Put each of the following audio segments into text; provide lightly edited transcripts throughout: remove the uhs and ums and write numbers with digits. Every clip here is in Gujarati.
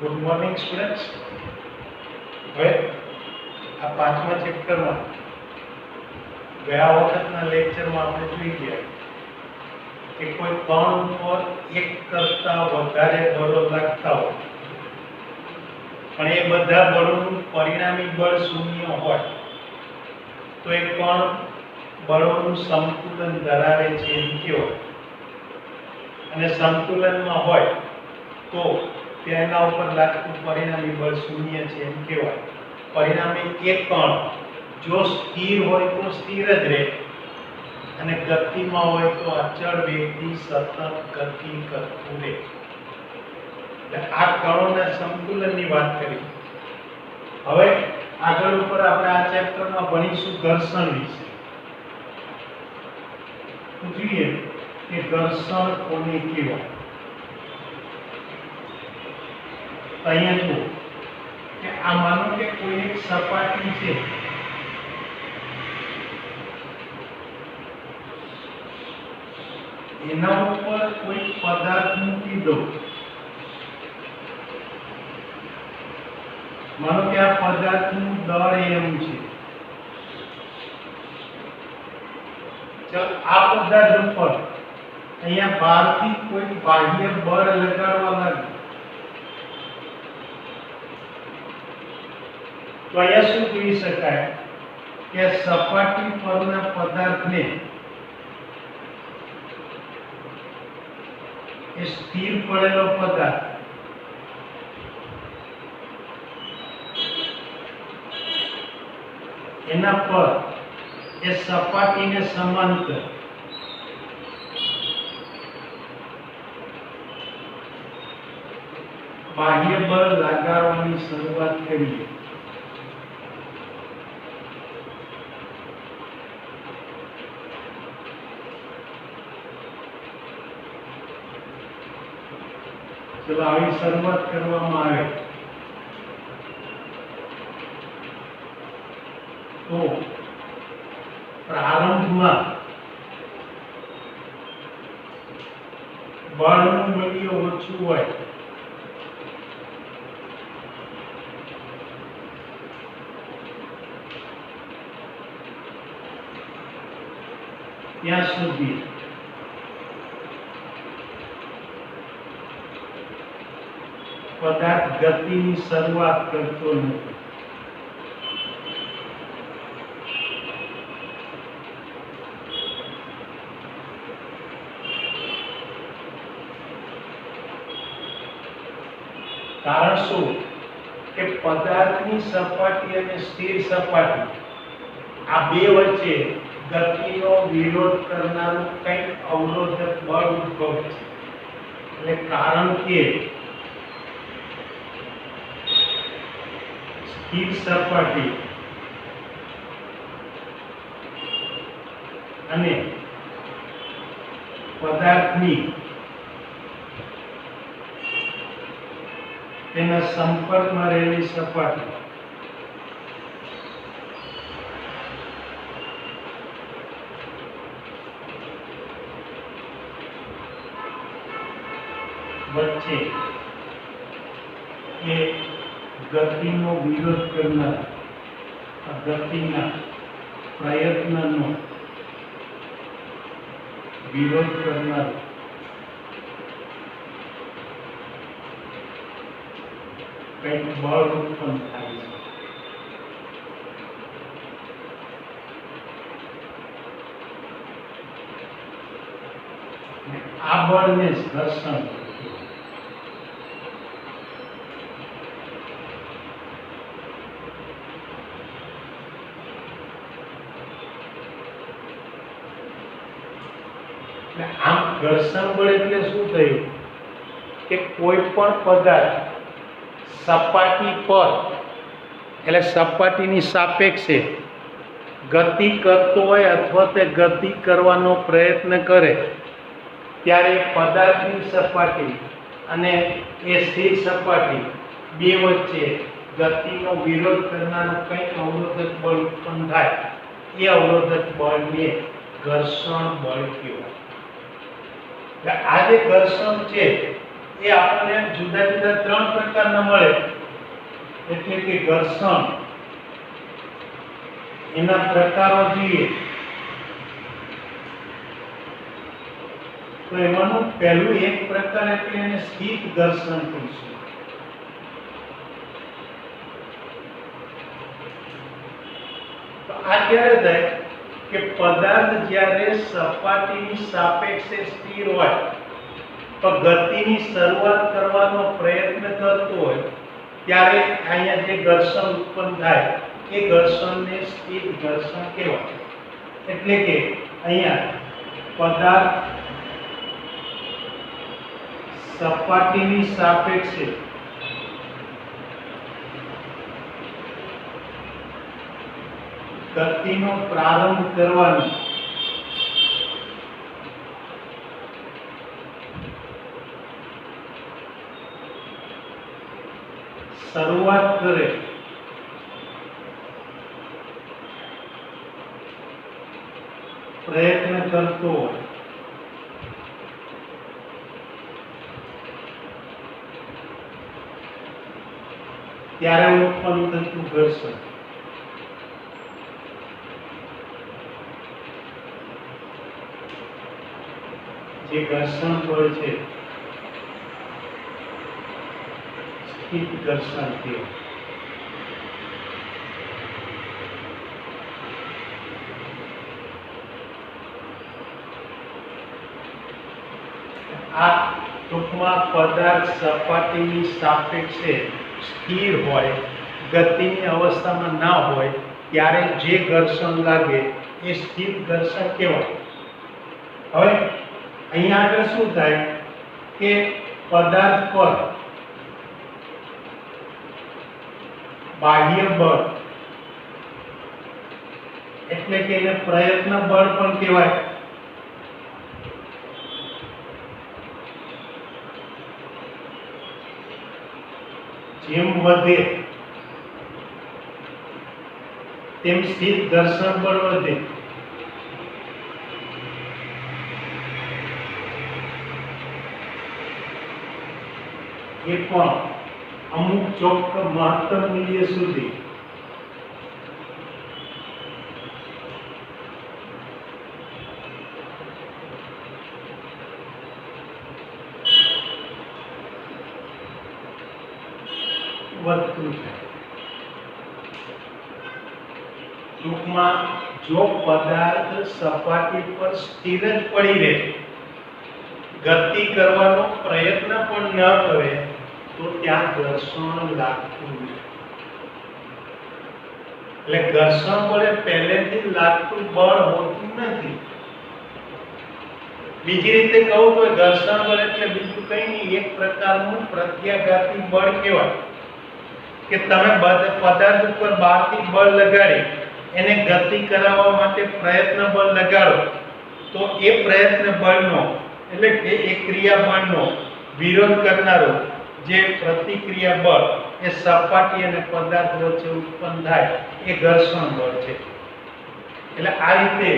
Good morning students. હવે આ પાંચમા ચેપ્ટરમાં ગયા વખતના લેક્ચરમાં આપણે જોઈ ગયા કે કોઈ કણ ઉપર એક કરતા વધારે બળો લાગતા હોય પણ એ બધા બળોનું પરિણામી બળ શૂન્ય હોય તો એ કણ બળોનું સંતુલન ધરાવે છે એમ કહેવાય. અને સંતુલનમાં હોય તો તેના ઉપર લાગતું પરિણામી બળ શૂન્ય છે એમ કહેવાય. પરિણામી એક કણ જો સ્થિર હોય તો સ્થિર જ રહે અને ગતિમાં હોય તો અચળ વેગથી સતત ગતિ કરતું રહે. એટલે આ કણોના સંતુલનની વાત કરી. હવે આગળ ઉપર આપણે આ ચેપ્ટરમાં ભણીશું ઘર્ષણ વિશે. જોઈએ કે ઘર્ષણ કોને કહેવાય. અહીંયા જુઓ કે આ માનો કે કોઈ એક સપાટી છે, એના ઉપર કોઈ પદાર્થ મૂકી દો. માનો કે આ પદાર્થનું દળ એમ છે. ચાલ આ પદાર્થ ઉપર અહીંયા બહારથી કોઈ બાહ્ય બળ લગાડવા લાગે તો અહીંયા શું કહી શકાય કે સપાટી પરના પદાર્થને એ સ્થિર પડેલો પદાર્થ એના પર એ સપાટીને સમાંતર બાહ્ય બળ લગાડવાની શરૂઆત કરીએ. ચલો આવી શરૂઆત કરવામાં આવે તો પ્રારંભમાં બળનું મૂલ્ય ઓછું હોય ત્યાં સુધી પદાર્થ ગતિની શરૂઆત કરતો નથી. કારણ શું કે પદાર્થની સપાટી અને સ્થિર સપાટી આ બે વચ્ચે ગતિનો વિરોધ કરનારું કંઈક અવરોધક બળ ઉદ્ભવે છે. એટલે કારણ કે સ્થિર સપાટી અને પદાર્થની તેના સંપર્કમાં રહેલી સપાટી વચ્ચે એ ગતિનો વિરોધ કરનાર ગતિના પ્રયત્નનો વિરોધ કરનાર કંઈક બળ ઉત્પન્ન થાય છે. આ બળને ઘર્ષણ આમ ઘર્ષણ બળ એટલે શું થયું કે કોઈ પણ પદાર્થ સપાટી પર એટલે સપાટીની સાપેક્ષે ગતિ કરતો હોય અથવા તે ગતિ કરવાનો પ્રયત્ન કરે ત્યારે પદાર્થની સપાટી અને એ સ્થિર સપાટી બે વચ્ચે ગતિનો વિરોધ કરનારું કંઈક અવરોધક બળ ઉત્પન્ન થાય. એ અવરોધક બળને ઘર્ષણ બળ કહેવાય. આ જે ઘર્ષણ છે એ આપણને જુદા જુદા 3 પ્રકારના મળે, એટલે કે ઘર્ષણ એના પ્રકારો જોઈએ તો એમાંનું પહેલું એક પ્રકાર એટલે એને સ્થિત ઘર્ષણ કહીશું. તો આ ક્યારે થાય કે પદાર્થ જ્યારે સપાટીની સાપેક્ષે સ્થિર હોય તો ગતિની શરૂઆત કરવાનો પ્રયત્ન કરતો હોય ત્યારે અહીંયા જે ઘર્ષણ ઉત્પન્ન થાય એ ઘર્ષણને સ્થિર ઘર્ષણ કહેવાય. એટલે કે અહીંયા પદાર્થ સપાટીની સાપેક્ષે ગતિનો પ્રારંભ કરવાનો શરૂઆત કરે પ્રયત્ન કરતો હોય ત્યારે ઉત્પન્ન થતું ઘર્ષણ. જે ઘર્ષણ બળ છે સ્થિત ઘર્ષણ કહેવાય. આ ટૂંકમાં પદાર્થ સપાટીની સાપેક્ષે સ્થિર હોય, ગતિની અવસ્થામાં ના હોય ત્યારે જે ઘર્ષણ લાગે એ સ્થિર ઘર્ષણ કહેવાય. હવે અહીંયા આગળ શું થાય કે પદાર્થ પર બાહ્ય બળ એટલે કે એને પ્રયત્ન બળ પણ કહેવાય. જેમ વધે તેમ સ્થિર ઘર્ષણ બળ વધે. એ પણ અમુક ચોક્કસ મહત્તમ મૂલ્ય સુધી વધતું થાય. ટૂંકમાં જો પદાર્થ સપાટી પર સ્થિર જ પડી રહે, ગતિ કરવાનો પ્રયત્ન પણ ન કરે તો ત્યાં ઘર્ષણ લાગતું નથી. એટલે ઘર્ષણ બળે પહેલેથી લાગતું બળ હોતું નથી. બીજી રીતે કહું તો ઘર્ષણ બળ એટલે બીજું કંઈ નહીં, એક પ્રકારનું પ્રત્યાઘાતી બળ કહેવાય કે તમે પદાર્થ ઉપર બહારથી બળ લગાડી એને ગતિ કરાવવા માટે પ્રયત્ન બળ લગાડો તો એ પ્રયત્ન બળનો એટલે કે એ ક્રિયા બળનો વિરોધ કરનારો જે પ્રતિક્રિયા બળ એ સપાટી અને પદાર્થ વચ્ચે ઉત્પન્ન થાય એ ઘર્ષણ બળ છે. એટલે આ રીતે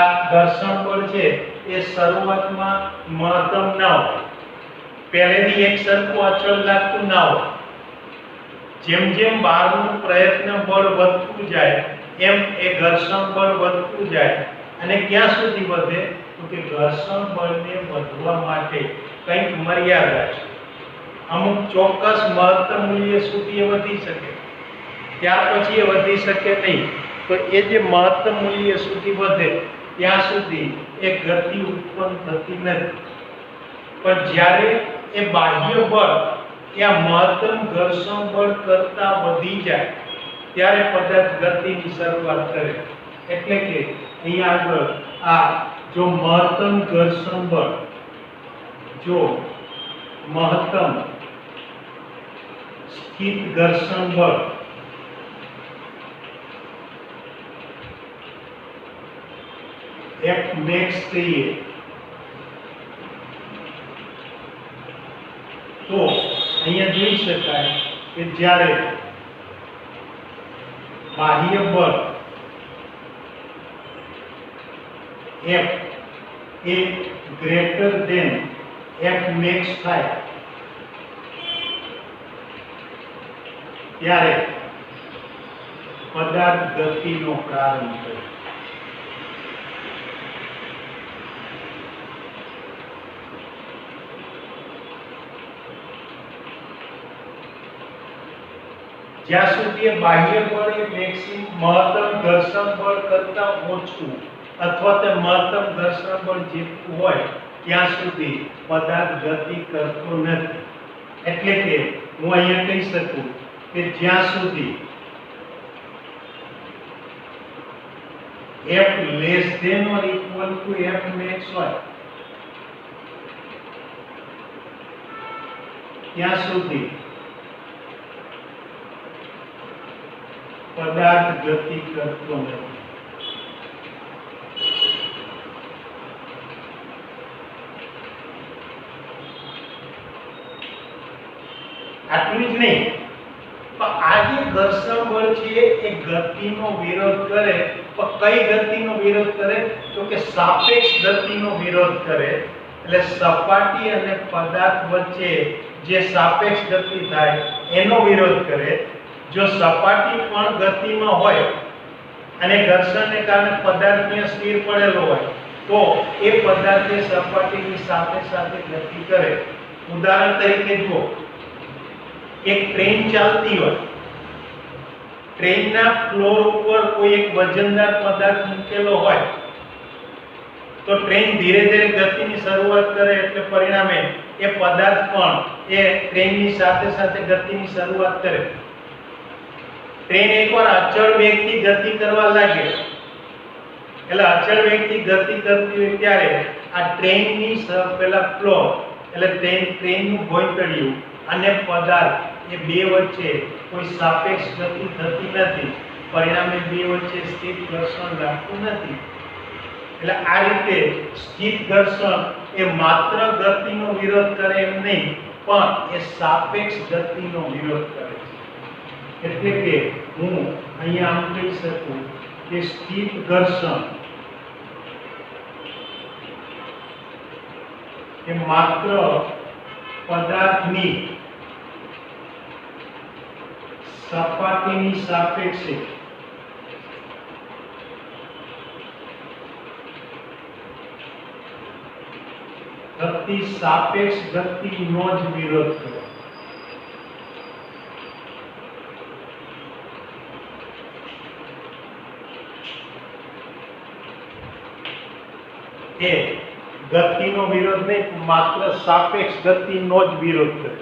આ ઘર્ષણ બળ છે એ શરૂઆતમાં મહત્તમ ના હોય, પહેલેથી એક સરખું અચળ લાગતું ના હોય. જેમ જેમ બહારનું પ્રયત્ન બળ વધતું જાય એમ એ ઘર્ષણ બળ વધતું જાય. અને ક્યાં સુધી વધે તો કે ઘર્ષણ બળને વધવા માટે કંઈક મર્યાદા છે. અમુક ચોક્કસ મહત્તમ મૂલ્ય સુધી એ વધી શકે, ત્યાર પછી એ વધી શકે નહીં. તો એ જે મહત્તમ મૂલ્ય સુધી વધે ત્યાં સુધી એ ગતિ ઉત્પન્ન થતી નથી. પણ જ્યારે એ બાહ્ય બળ ત્યાં મહત્તમ ઘર્ષણ બળ કરતા વધી જાય ત્યારે પદાર્થ ગતિની શરૂઆત કરે. એટલે કે અહીંયા આગળ આ જો મહત્તમ ઘર્ષણ બળ જો મહત્તમ સ્થિત ઘર્ષણ બળ F max કહીએ તો અહીંયા જોઈ શકાય કે જ્યારે બાહ્ય બળ F એ ગ્રેટર ધેન F max થાય ત્યારે પદાર્થ ગતિનો પ્રારંભ કરે. જ્યાં સુધી બાહ્ય બળ એ મહત્તમ ઘર્ષણ બળ કરતા ઓછું અથવા તો મહત્તમ ઘર્ષણ બળ જેટલું હોય ત્યાં સુધી પદાર્થ ગતિ કરતો નથી. એટલે કે હું અહીંયા કહી શકું કે જ્યાં સુધી F less than or equal to F max હોય ત્યાં સુધી પદાર્થ ગતિ કરતો નથી. આટલું જ નહીં, પણ આ જે ઘર્ષણ બળ છે એ ગતિનો વિરોધ કરે. પણ કઈ ગતિનો વિરોધ કરે? તો કે સાપેક્ષ ગતિનો વિરોધ કરે. એટલે સપાટી અને પદાર્થ વચ્ચે જે સાપેક્ષ ગતિ થાય એનો વિરોધ કરે. જો સપાટી પણ ગતિમાં હોય અને ઘર્ષણને કારણે પદાર્થ ત્યાં સ્થિર પડેલો હોય તો એ પદાર્થ સપાટીની સાથે સાથે ગતિ કરે. ઉદાહરણ તરીકે જુઓ, એક ટ્રેન ચાલતી હોય, ટ્રેનના ફ્લોર ઉપર કોઈ એક વજનદાર પદાર્થ મૂકેલો હોય તો ટ્રેન ધીરે ધીરે ગતિની શરૂઆત કરે એટલે પરિણામે એ પદાર્થ પણ એ ટ્રેનની સાથે સાથે ગતિની શરૂઆત કરે. ટ્રેન એકવાર અચળ વેગથી ગતિ કરવા લાગે એટલે અચળ વેગથી ગતિ કરતી હોય ત્યારે આ ટ્રેનની પેલા ફ્લોર એટલે ટ્રેનનું ભોંયતળિયું અને પદાર્થ એ બે વચ્ચે કોઈ સાપેક્ષ ગતિ થતી નથી. પરિણામે બે વચ્ચે સ્થિર ઘર્ષણ લાગતું નથી. એટલે આ રીતે સ્થિર ઘર્ષણ એ માત્ર ગતિનો વિરોધ કરે એમ નહીં, પણ એ સાપેક્ષ ગતિનો વિરોધ કરે છે. એટલે કે હું અહીંયા આમ કહી શકું કે સ્થિર ઘર્ષણ એ માત્ર પદાર્થની સપાટીની સાપેક્ષે થતી સાપેક્ષ ગતિનો જ વિરોધ કરે. એ ગતિનો વિરોધ નહીં, માત્ર સાપેક્ષ ગતિનો જ વિરોધ કરે.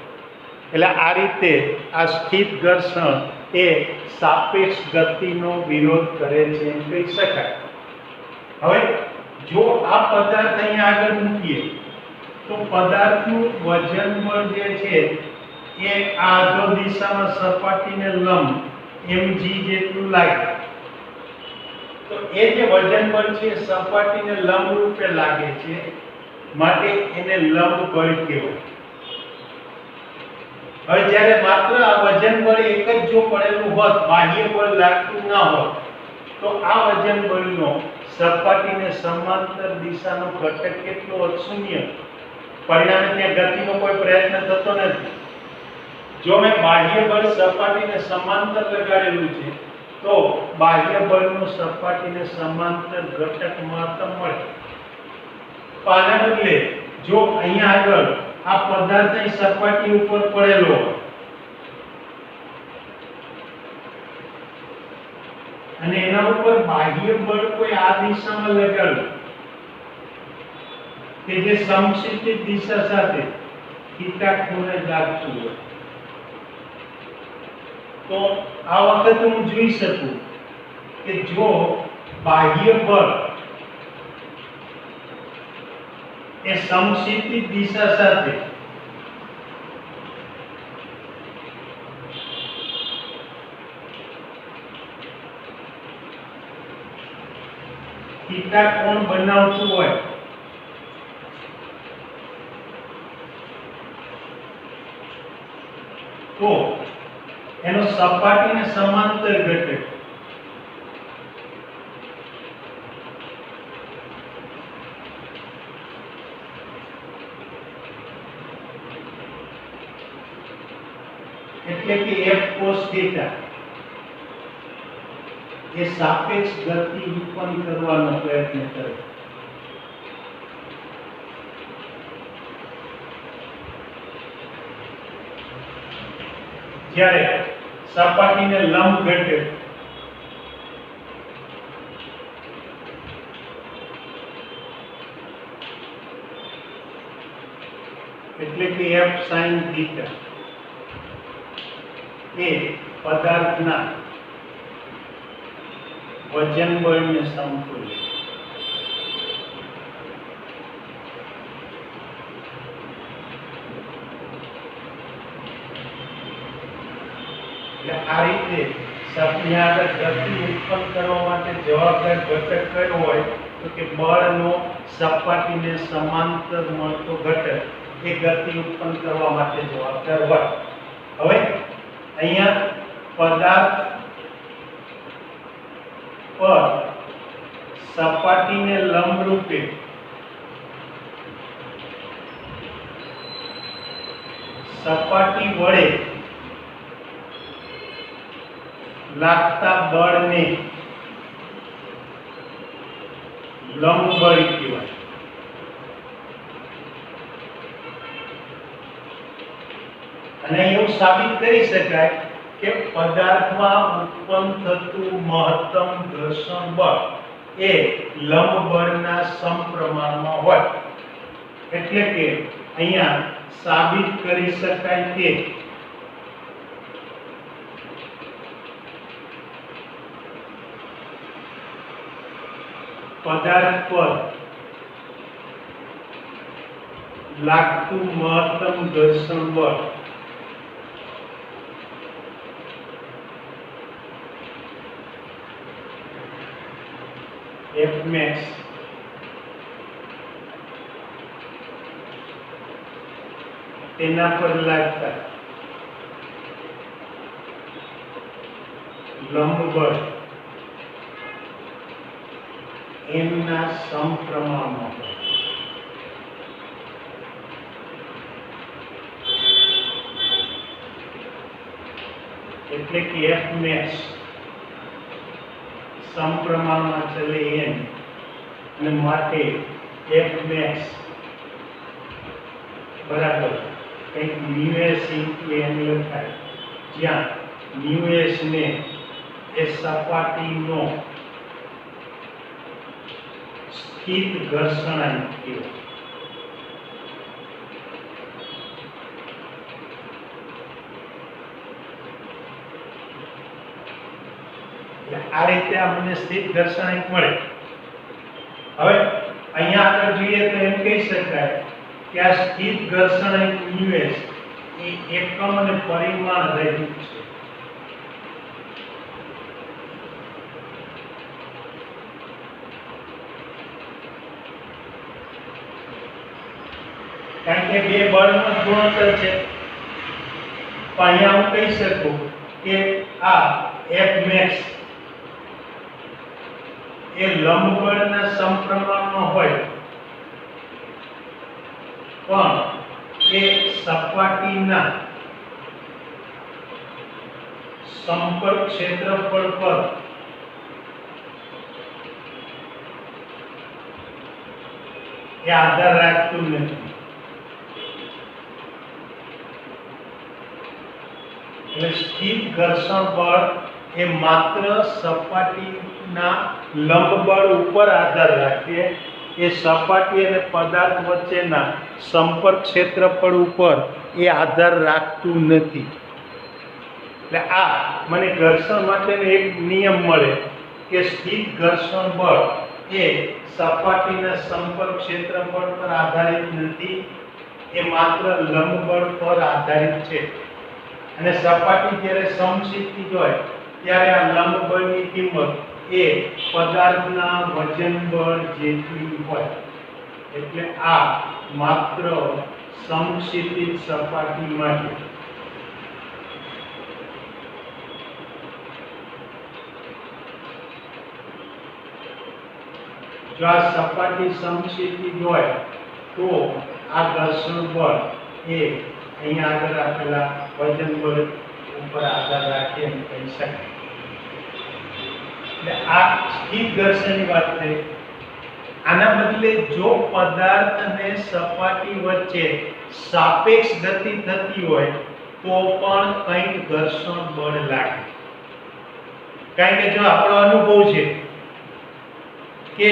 એટલે આ રીતે આ સ્થિર ઘર્ષણ એ સાપેક્ષ ગતિનો વિરોધ કરે છે એમ કહી શકાય. હવે જો આ પદાર્થ અહીંયા આગળ મૂકીએ તો પદાર્થનું વજન બળ જે છે એ આ આધો દિશામાં સપાટીને લંબ mg જેટલું લાગે. તો એ જે વજન બળ છે સપાટીને લંબ રૂપે લાગે છે, માટે એને લંબ બળ કહેવાય. હવે જ્યારે માત્ર આ વજન બળ એક જ જો પડેલું હોત, બાહ્ય બળ લાગતું ન હોત, તો આ વજન બળનો સપાટીને સમાંતર દિશાનો ઘટક કેટલો હોત? શૂન્ય. પરિણામે ત્યાં ગતિનો કોઈ પ્રયત્ન થતો નથી. જો મેં બાહ્ય બળ સપાટીને સમાંતર લગાડેલું છે તો બાહ્ય બળનો સપાટીને સમાંતર ઘટક મહત્તમ મળે. આના બદલે જો અહીંયા આગળ આ પદાર્થ અહીં સપાટી ઉપર પડેલો અને એના ઉપર બાહ્ય બળ કોઈ આ દિશામાં લગાડ્યું કે જે સમક્ષિતિજ દિશા સાથે થીટા ખૂણે લાગતું હોય, તો આ વખતે હું જોઈ શકું કે જો બાહ્ય બળ એ સમક્ષિતિજ દિશા સાથે થીટા કોણ બનાવતું હોય તો એનો સપાટીને સમાંતર ઘટક એટલે કે f cos θ એ સાપેક્ષ ગતિ ઉત્પન્ન કરવાનો પ્રયત્ન કરે. જ્યારે સપાટીને લંબ ઘટે એટલે કે f sin θ એ પદાર્થના વજન બળને સમતુલ્ય. એટલે આ રીતે સપની આગળ ગતિ ઉત્પન્ન કરવા માટે જવાબદાર ઘટક કયો હોય તો કે બળનો સપાટીને સમાંતર મળતો ઘટક એ ગતિ ઉત્પન્ન કરવા માટે જવાબદાર હોય. હવે અહીંયા પદાર્થ પર સપાટીને લંબ રૂપે સપાટી વડે લાગતા બળને લંબ બળ કહેવાય. અને એવું સાબિત કરી શકાય કે પદાર્થમાં ઉત્પન્ન થતું મહત્તમ ઘર્ષણ બળ એ લંબ બળના સમપ્રમાણમાં હોય. એટલે કે અહીંયા સાબિત કરી શકાય કે પદાર્થ પર લાગતું મહત્તમ ઘર્ષણ બળ F max તેના પર લાગતા લંબ બળ m ના સમપ્રમાણમાં હોય. એટલે કે F max સમપ્રમાણમાં ચલે n અને માટે F max બરાબર કંઈક μs * n લખાય, જ્યાં μs ને એ સપાટીનો સ્થિત ઘર્ષણાંક કહેવાય. આ રીતે આપણને સ્થિત ઘર્ષણાંક મળે. હવે અહીંયા આગળ જોઈએ તો એમ કહી શકાય કે આ સ્થિત ઘર્ષણાંક μs એ એકમ અને પરિમાણ રહિત છે. કારણ કે બે બળનો ગુણોત્તર છે. તો અહીંયા હું કહી શકું કે આ F max એ લંબ બળના સમપ્રમાણમાં હોય પણ એ સપાટીના સંપર્ક ક્ષેત્રફળ પર એ આધાર રાખતું નથી. એટલે સ્થિત ઘર્ષણ બળ એ માત્ર સપાટીના લંબ બળ ઉપર આધાર રાખે, એ સપાટી અને પદાર્થ વચ્ચેના સંપર્ક ક્ષેત્રફળ ઉપર એ આધાર રાખતું નથી. એટલે આ મને ઘર્ષણ માટેનો એક નિયમ મળે કે સ્થિત ઘર્ષણ બળ એ સપાટીના સંપર્ક ક્ષેત્રફળ પર આધારિત નથી, એ માત્ર લંબ બળ પર આધારિત છે. અને સપાટી જ્યારે સમશીતોષ હોય ત્યારે આ લંબ બળની કિંમત એ પદાર્થના વજન બળ જેટલી હોય. એટલે આ માત્ર સમક્ષિતિજ સપાટી માટે. જો આ સપાટી સમક્ષિતિજ હોય તો આ ઘર્ષણ બળ એ અહીંયા આગળ આપેલા વજન બળ ઉપર આધાર રાખી એમ કહી શકાય. એટલે આ સ્થિર ઘર્ષણની વાત થઈ. આના બદલે જો પદાર્થ અને સપાટી વચ્ચે સાપેક્ષ ગતિ થતી હોય તો પણ કંઈક ઘર્ષણ બળ લાગે. કારણ કે જો આપણો અનુભવ છે કે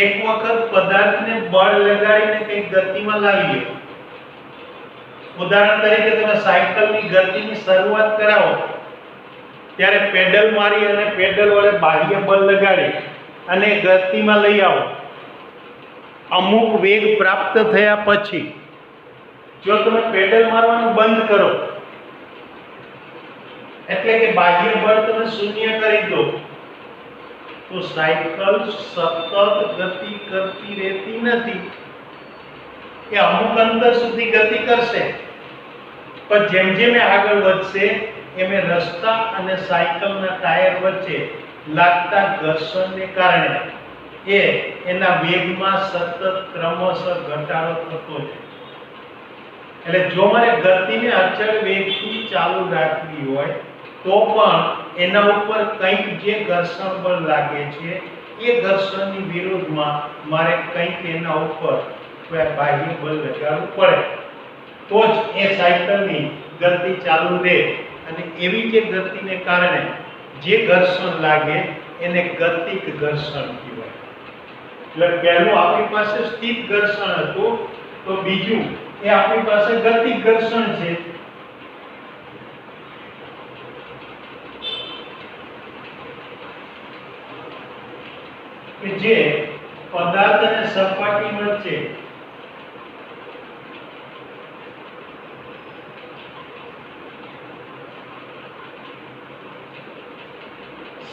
એક વખત પદાર્થને બળ લગાડીને કંઈક ગતિમાં લાવી લો. ઉદાહરણ તરીકે તમે સાયકલની ગતિની શરૂઆત કરાવો ત્યારે પેડલ મારી અને પેડલ વડે બાહ્ય બળ લગાડી અને ગતિમાં લઈ આવો. અમુક વેગ પ્રાપ્ત થયા પછી જો તમે પેડલ મારવાનું બંધ કરો એટલે કે બાહ્ય બળ તમે શૂન્ય કરી દો તો સાયકલ સતત ગતિ કરતી રહેતી નથી. એ અમુક અંતર સુધી ગતિ કરશે પણ જેમ જેમ આગળ વધશે એમ રસ્તા અને સાયકલના ટાયર વચ્ચે લાગતા ઘર્ષણને કારણે એના વેગમાં સતત ક્રમશઃ ઘટાડો થતો જાય. એટલે જો મારે ગતિને અચળ વેગથી ચાલુ રાખવી હોય તો પણ એના ઉપર કંઈક જે ઘર્ષણ બળ લાગે છે એ ઘર્ષણની વિરુદ્ધમાં મારે કંઈક એના ઉપર બાહ્ય બળ લગાડવું પડે તો જ એ સાયકલની ગતિ ચાલુ રહે. અને એવી જે ગતિને કારણે જે ઘર્ષણ લાગે એને ગતિક ઘર્ષણ કહેવાય. એટલે પહેલું આપણી પાસે સ્થિર ઘર્ષણ હતું તો બીજું એ આપણી પાસે ગતિક ઘર્ષણ છે. કે જે પદાર્થ અને સપાટી વચ્ચે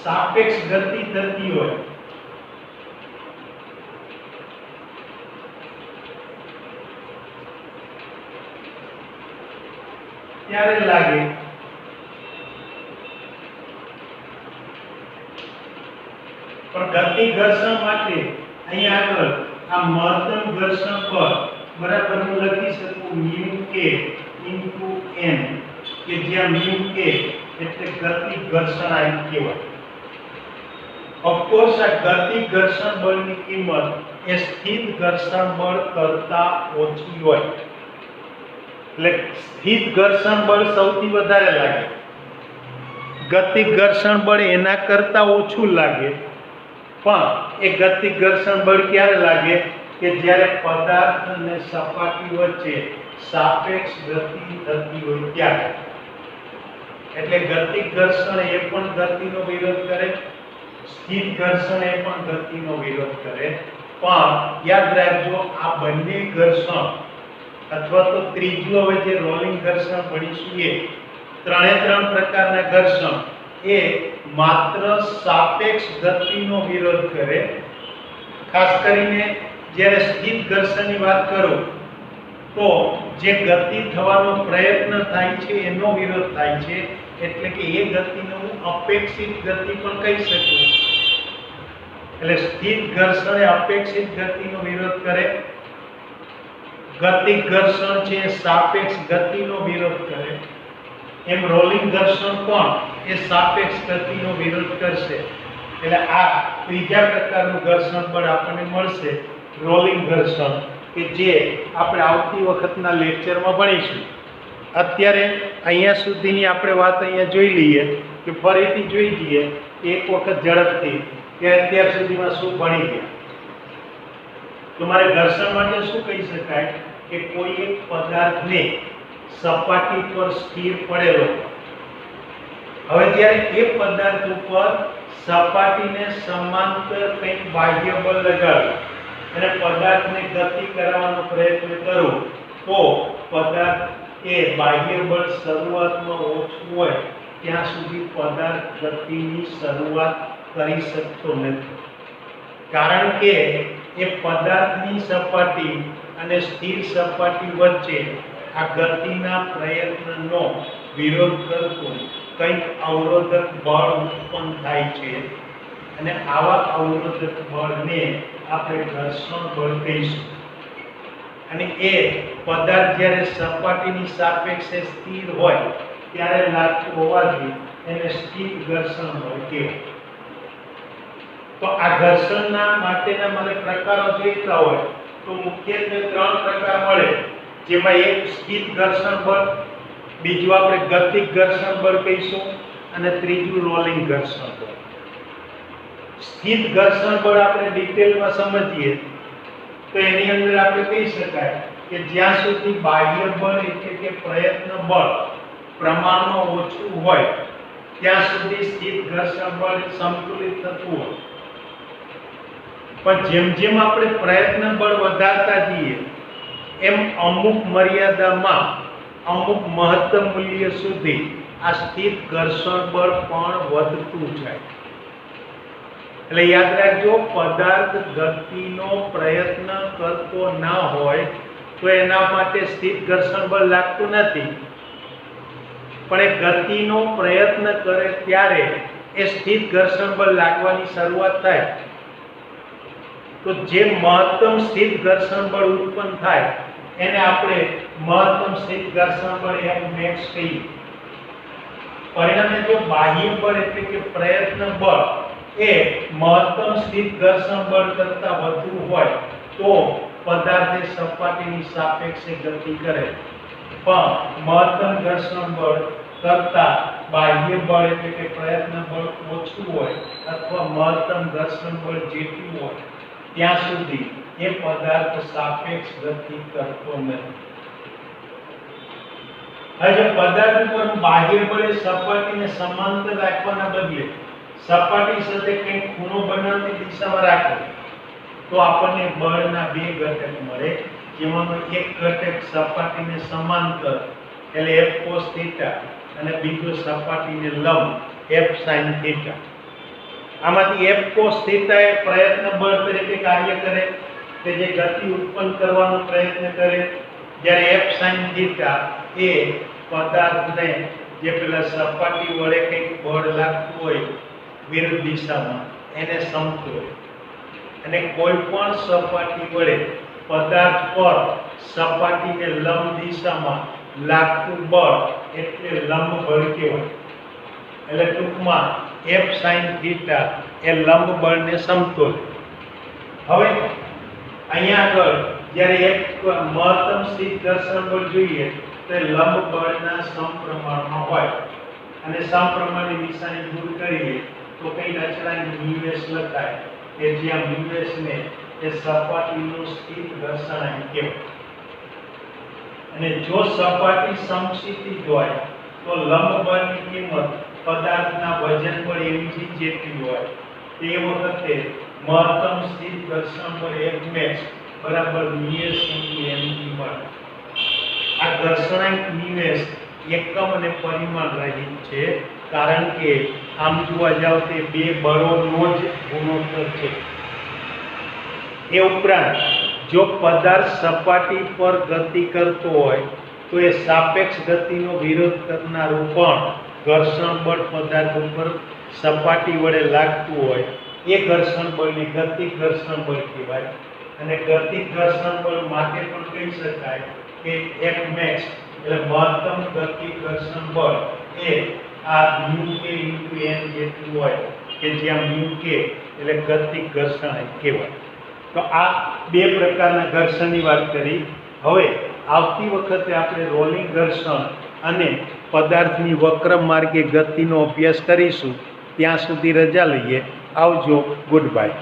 સાપેક્ષ ગતિ થતી હોય ત્યારે લાગે. પણ ગતિ ઘર્ષણ માટે અહીંયા આગળ આ મહત્તમ ઘર્ષણ બળ બરાબર હું લખી શકું μk * n કે જ્યાં μk એટલે ગતિ ઘર્ષણ આયુ કહેવાય. ઓફકોર્સ આ ગતિ ઘર્ષણ બળની કિંમત એ સ્થિર ઘર્ષણ બળ કરતા ઓછી હોય. એટલે સ્થિર ઘર્ષણ બળ સૌથી વધારે લાગે, ગતિક ઘર્ષણ બળ એના કરતા ઓછું લાગે. પણ એ ગતિક ઘર્ષણ બળ ક્યારે લાગે કે જ્યારે પદાર્થ અને સપાટી વચ્ચે સાપેક્ષ ગતિ થતી હોય ત્યારે. એટલે ગતિક ઘર્ષણ એ પણ ગતિનો વિરોધ કરે, સ્થિર ઘર્ષણ એ પણ ગતિનો વિરોધ કરે. પણ યાદ રાખજો આ બંને ઘર્ષણ અથવા તો ત્રીજું હવે જે રોલિંગ ઘર્ષણ ભણીશું એ ત્રણે ત્રણ પ્રકારના ઘર્ષણ એ માત્ર સાપેક્ષ ગતિનો વિરોધ કરે. ખાસ કરીને જ્યારે સ્થિર ઘર્ષણની વાત કરું તો જે ગતિ થવાનો પ્રયત્ન થાય છે એનો વિરોધ થાય છે. એટલે કે એ ગતિને હું અપેક્ષિત ગતિ પણ કહી શકું. એટલે સ્થિર ઘર્ષણ એ અપેક્ષિત ગતિનો વિરોધ કરે, ગતિક ઘર્ષણ છે સાપેક્ષ ગતિનો વિરોધ કરે. એમ રોલિંગ ઘર્ષણ પણ એ સાપેક્ષ ગતિનો વિરોધ કરશે. એટલે આ ત્રીજા પ્રકારનું ઘર્ષણ બળ આપણને મળશે, રોલિંગ ઘર્ષણ, કે જે આપણે આવતી વખતના લેક્ચરમાં ભણીશું. અત્યારે અહીંયા સુધીની આપણે વાત અહીંયા જોઈ લઈએ કે ફરીથી જોઈ લઈએ એક વખત ઝડપથી કે અત્યાર સુધીમાં શું ભણી ગયા. તો મારે ઘર્ષણ માટે શું કહી શકાય કે કોઈ એક પદાર્થને સપાટી પર સ્થિર પડેલો, હવે જ્યારે એ પદાર્થ ઉપર સપાટીને સમાંતર કંઈક બાહ્ય બળ લગાડું અને પદાર્થને ગતિ કરાવવાનો પ્રયત્ન કરું તો પદાર્થ એ બાહ્ય બળ શરૂઆતમાં ઓછું હોય ત્યાં સુધી પદાર્થ ગતિની શરૂઆત કરી શકતો નથી. કારણ કે એ પદાર્થની સપાટી અને સ્થિર સપાટી વચ્ચે આ ગતિના પ્રયત્નનો વિરોધ કરતું કંઈક અવરોધક બળ ઉત્પન્ન થાય છે અને આવા અવરોધક બળને આપણે ઘર્ષણ બળ કહીશું. અને એ પદાર્થ જ્યારે સપાટીની સાપેક્ષે સ્થિર હોય ત્યારે લાગતું હોવાથી એને સ્થિત ઘર્ષણ બળ કહેવાય. તો આ ઘર્ષણના માટેના મને પ્રકારો જોઈતા હોય તો મુખ્યત્વે 3 પ્રકાર મળે, જેમાં એક સ્થિત ઘર્ષણ બળ, બીજું આપણે ગતિક ઘર્ષણ બળ કહીશું અને ત્રીજું રોલિંગ ઘર્ષણ બળ. સ્થિત ઘર્ષણ બળ આપણે ડિટેલમાં સમજીએ તો એની અંદર આપણે કહી શકાય કે જ્યાં સુધી બાહ્ય બળ એટલે કે પ્રયત્ન બળ પ્રમાણમાં ઓછું હોય ત્યાં સુધી સ્થિત ઘર્ષણ બળ સંતુલિત થતું હોય. પણ જેમ જેમ આપણે પ્રયત્ન બળ વધારતા જઈએ એમ અમુક મર્યાદામાં અમુક મહત્તમ મૂલ્ય સુધી આ સ્થિત ઘર્ષણ બળ પણ વધતું જાય. એટલે યાદ રાખજો, પદાર્થ ગતિનો પ્રયત્ન કરતો ના હોય તો એના માટે સ્થિત ઘર્ષણ બળ લાગતું નથી, પણ એ ગતિનો પ્રયત્ન કરે ત્યારે એ સ્થિત ઘર્ષણ બળ લાગવાની શરૂઆત થાય. તો જે મહત્તમ સ્થિત ઘર્ષણ બળ ઉત્પન્ન થાય એને આપણે મહત્તમ સ્થિત ઘર્ષણ બળ Fmax કહીએ. પરિણામે જો બાહ્ય બળ એટલે કે પ્રયત્ન બળ એ મહત્તમ સ્થિત ઘર્ષણ બળ કરતા વધુ હોય તો પદાર્થ સપાટીની સાપેક્ષે ગતિ કરે, પણ મહત્તમ ઘર્ષણ બળ કરતા બાહ્ય બળ એટલે કે પ્રયત્ન બળ ઓછું હોય અથવા મહત્તમ ઘર્ષણ બળ જેટલું હોય ત્યાં સુધી એ પદાર્થ સાપેક્ષ ગતિ કરતો નથી. હવે જો પદાર્થ પર બાહ્ય બળે સપાટીને સમાંતર રાખવાના બદલે સપાટી સાથે કંઈક ખૂણો બનાવતી દિશામાં રાખો તો આપણને બળના 2 ઘટક મળે, જેમાંનો એક ઘટક સપાટીને સમાંતર એટલે F cos θ અને બીજો સપાટીને લંબ F sin θ. આમાંથી F cos θ એ પ્રયત્ન બળ તરીકે કાર્ય કરે કે જે ગતિ ઉત્પન્ન કરવાનો પ્રયત્ન કરે, જ્યારે F sin θ એ પદાર્થને જે પેલા સપાટી વડે કંઈક બળ લાગતું હોય વિરુદ્ધ દિશામાં એને સમતોલે. અને કોઈ પણ સપાટી વડે પદાર્થ પર સપાટીને લંબ દિશામાં લાગતું બળ એટલે લંબ બળ કહેવાય. એટલે ટૂંકમાં F sin θ એ લંબ બળને સમતોલે. હવે અહીંયા આગળ જ્યારે એક મહત્તમ સ્થિત ઘર્ષણ બળ જોઈએ તો લંબ બળના સમપ્રમાણમાં હોય અને સમપ્રમાણની નિશાની દૂર કરીએ તો કઈ અચળાંક μs લખાય કે જ્યાં μs ને એ સપાટીનું સ્થિત ઘર્ષણાંક કહેવાય. અને જો સપાટી સમક્ષિતિજ હોય તો લંબ બળની કિંમત પદાર્થના વજન બળ mg જેટલી હોય. તે વખતે મહત્તમ સ્થિત ઘર્ષણ બળ Fmax બરાબર μs × mg મળે. આ ઘર્ષણાંક μs એકમ અને પરિમાણ રહિત છે, કારણ કે આમ જોવા જાવ તે 2 બળોનો જ ગુણોત્તર છે. એ ઉપરાંત જો પદાર્થ સપાટી પર ગતિ કરતો હોય તો એ સાપેક્ષ ગતિનો વિરોધ કરનારું પણ ઘર્ષણ બળ પદાર્થ ઉપર સપાટી વડે લાગતું હોય એ ઘર્ષણ બળને ગતિક ઘર્ષણ બળ કહેવાય. અને ગતિક ઘર્ષણ બળ માટે પણ કહી શકાય કે Fmax એટલે મહત્તમ ગતિક ઘર્ષણ બળ એ આ μk × n જેટલું હોય કે જ્યાં μk એટલે ગતિક ઘર્ષણ કહેવાય. તો આ 2 પ્રકારના ઘર્ષણની વાત કરી. હવે આવતી વખતે આપણે રોલિંગ ઘર્ષણ અને પદાર્થની વક્ર માર્ગે ગતિનો અભ્યાસ કરીશું. ત્યાં સુધી રજા લઈએ. આવજો. Good bye.